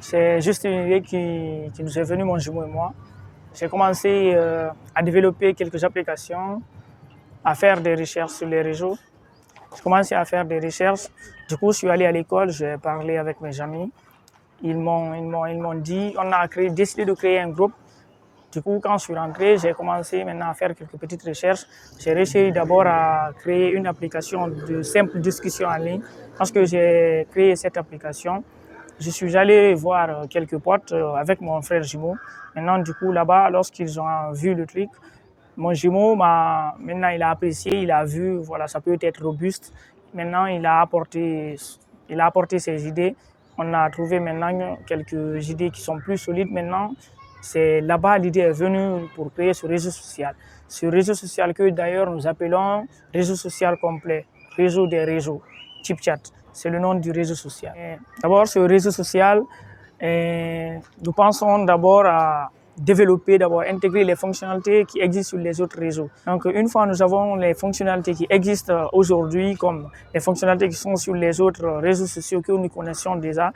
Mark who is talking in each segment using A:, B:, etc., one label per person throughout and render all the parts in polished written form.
A: C'est juste une idée qui nous est venue, mon jumeau et moi. J'ai commencé à développer quelques applications, à faire des recherches sur les réseaux. J'ai commencé à faire des recherches. Du coup, je suis allé à l'école, j'ai parlé avec mes amis. Ils m'ont dit, on a décidé de créer un groupe. Du coup, quand je suis rentré, j'ai commencé maintenant à faire quelques petites recherches. J'ai réussi d'abord à créer une application de simple discussion en ligne. Lorsque j'ai créé cette application, je suis allé voir quelques potes avec mon frère jumeau. Maintenant, du coup, là-bas, lorsqu'ils ont vu le truc, mon jumeau, maintenant, il a apprécié, il a vu, voilà, ça peut être robuste. Maintenant, il a apporté ses idées. On a trouvé maintenant quelques idées qui sont plus solides. Maintenant, c'est là-bas l'idée est venue pour créer ce réseau social. Ce réseau social que d'ailleurs nous appelons réseau social complet, réseau des réseaux, ChipChat. C'est le nom du réseau social. D'abord, ce réseau social, nous pensons d'abord à développer, d'abord intégrer les fonctionnalités qui existent sur les autres réseaux. Donc, une fois nous avons les fonctionnalités qui existent aujourd'hui, comme les fonctionnalités qui sont sur les autres réseaux sociaux que nous connaissons déjà,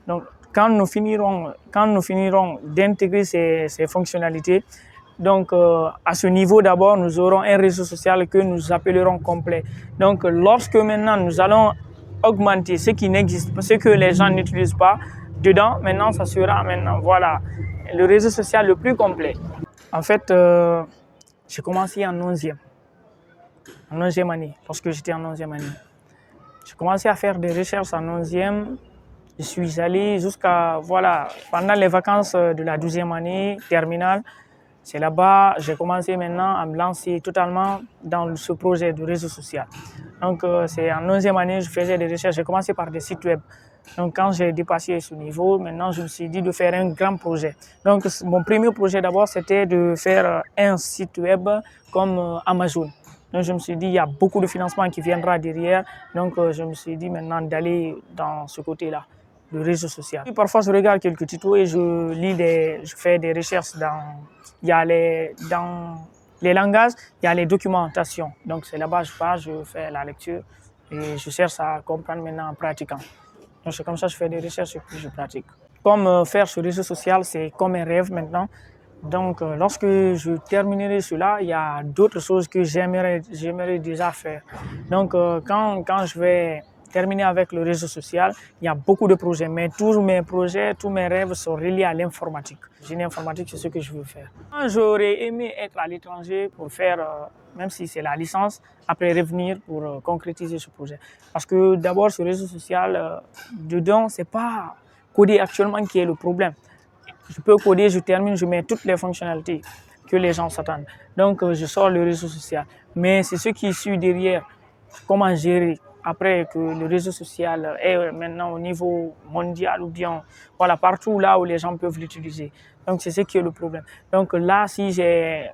A: donc quand nous finirons d'intégrer ces fonctionnalités, donc à ce niveau d'abord, nous aurons un réseau social que nous appellerons complet. Donc, lorsque maintenant nous allons augmenter ce qui n'existe pas, ce que les gens n'utilisent pas, dedans, maintenant, ça sera voilà, le réseau social le plus complet. En fait, j'ai commencé en 11e année, lorsque j'étais en 11e année. J'ai commencé à faire des recherches en 11e. Je suis allé jusqu'à, voilà, pendant les vacances de la 12e année terminale. C'est là-bas j'ai commencé maintenant à me lancer totalement dans ce projet de réseau social. Donc, c'est en 11e année, je faisais des recherches. J'ai commencé par des sites web. Donc, quand j'ai dépassé ce niveau, maintenant, je me suis dit de faire un grand projet. Donc, mon premier projet d'abord, c'était de faire un site web comme Amazon. Donc, je me suis dit, il y a beaucoup de financement qui viendra derrière. Donc, je me suis dit maintenant d'aller dans ce côté-là, le réseau social. Et parfois, je regarde quelques tutos et je fais des recherches dans les langages, il y a les documentations. Donc, c'est là-bas, je fais la lecture et je cherche à comprendre maintenant en pratiquant. Donc, c'est comme ça que je fais des recherches et puis je pratique. Comme faire ce réseau social, c'est comme un rêve maintenant. Donc, lorsque je terminerai cela, il y a d'autres choses que j'aimerais déjà faire. Donc, quand je vais terminer avec le réseau social, il y a beaucoup de projets, mais tous mes projets, tous mes rêves sont reliés à l'informatique. Génie informatique, c'est ce que je veux faire. J'aurais aimé être à l'étranger pour faire, même si c'est la licence, après revenir pour concrétiser ce projet. Parce que d'abord, ce réseau social, dedans, c'est pas coder actuellement qui est le problème. Je peux coder, je termine, je mets toutes les fonctionnalités que les gens s'attendent. Donc, je sors le réseau social. Mais c'est ce qui suit derrière. Comment gérer après que le réseau social est maintenant au niveau mondial ou bien voilà, partout là où les gens peuvent l'utiliser. Donc, c'est ce qui est le problème. Donc, là, si j'ai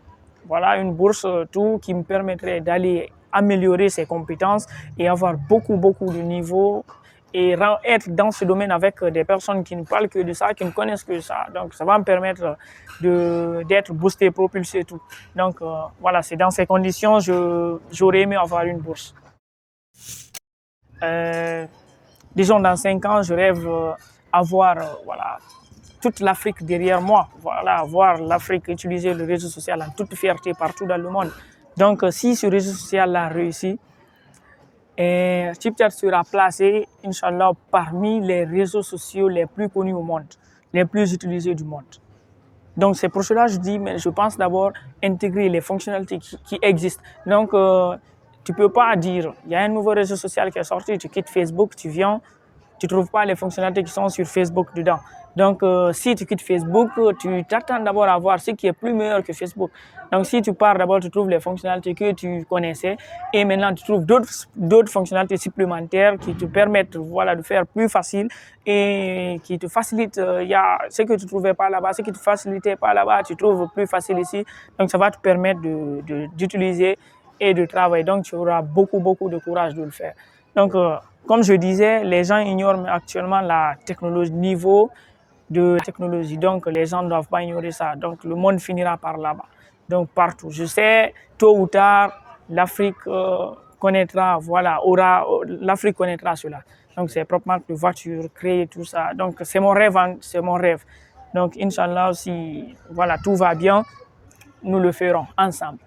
A: une bourse, tout qui me permettrait d'aller améliorer ses compétences et avoir beaucoup de niveaux et être dans ce domaine avec des personnes qui ne parlent que de ça, qui ne connaissent que ça. Donc, ça va me permettre d'être boosté, propulsé et tout. Donc, voilà, c'est dans ces conditions, j'aurais aimé avoir une bourse. Disons, dans 5 ans, je rêve avoir toute l'Afrique derrière moi. Voilà, voir l'Afrique utiliser le réseau social en toute fierté partout dans le monde. Donc, si ce réseau social-là réussit, ChipChat sera placé, Inch'Allah, parmi les réseaux sociaux les plus connus au monde, les plus utilisés du monde. Donc, c'est pour cela que je dis, mais je pense d'abord intégrer les fonctionnalités qui existent. Donc, tu ne peux pas dire, il y a un nouveau réseau social qui est sorti, tu quittes Facebook, tu viens, tu ne trouves pas les fonctionnalités qui sont sur Facebook dedans. Donc, si tu quittes Facebook, tu t'attends d'abord à voir ce qui est plus meilleur que Facebook. Donc, si tu pars d'abord, tu trouves les fonctionnalités que tu connaissais et maintenant tu trouves d'autres fonctionnalités supplémentaires qui te permettent de faire plus facile et qui te facilitent. Il y a ce que tu ne trouvais pas là-bas, ce qui ne te facilitait pas là-bas, tu trouves plus facile ici. Donc, ça va te permettre d'utiliser et de travailler. Donc, tu auras beaucoup de courage de le faire. Donc, comme je disais, les gens ignorent actuellement la technologie, niveau de technologie. Donc, les gens ne doivent pas ignorer ça. Donc, le monde finira par là-bas. Donc, partout. Je sais, tôt ou tard, l'Afrique connaîtra cela. Donc, c'est propres marques de voitures, créer tout ça. Donc, c'est mon rêve, c'est mon rêve. Donc, Inch'Allah, si voilà, tout va bien, nous le ferons ensemble.